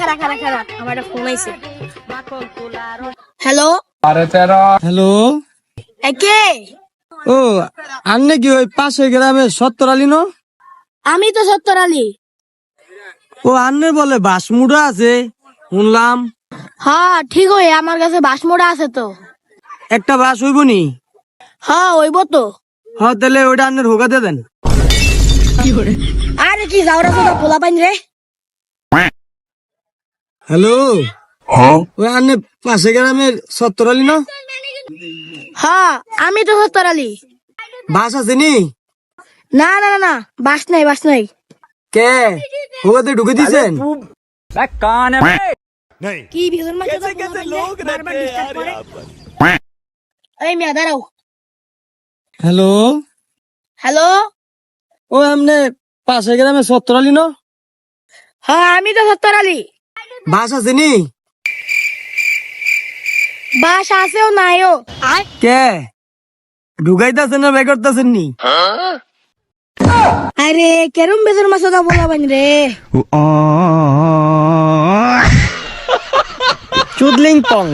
খারা খারা খারা আমার একটা ফোন আইছে। Hello hello. একে ও আন্নে কি ওই পাশে গ্রামে সত্তর আলী ন? আমি তো সত্তর আলী। ও আন্নের বলে বাসমুড়া আছে শুনলাম। হ্যাঁ ঠিক হই, আমার কাছে বাসমোড়া আছে তো। একটা বাস হইব নি? হ্যাঁ হইব তো। হ্যাঁ তাহলে ওইটা আন্নের হোগাতে দেন। আরে কি যাওরা সোজা পোলা পাইন রে। হ্যালো। ওই আন্নে পাশে গ্রামের সত্তর আলী ন? হ্যাঁ আমি তো সত্তর আলী। বাস আছে নি? না না না না, বাস নাই বাস নাই। কে হোগাতে ঢুকে দিছেন? কি ভিতর মাছ বারবার ডিস্টার্ব করে। এই মিয়া দাঁড়াও। হ্যালো। হ্যালো। ও আমনে পাশে গ্রামে সত্তর আলী ন? হ্যাঁ আমি তো সত্তর আলী। বাস আছে নি? বাস আছেও নাইও। কে ঢুকাইতেছেন না বেকারতেছেন নি? আরে কেরম বেজর মাছ পোলা পাইন রে। চুদলিং পং।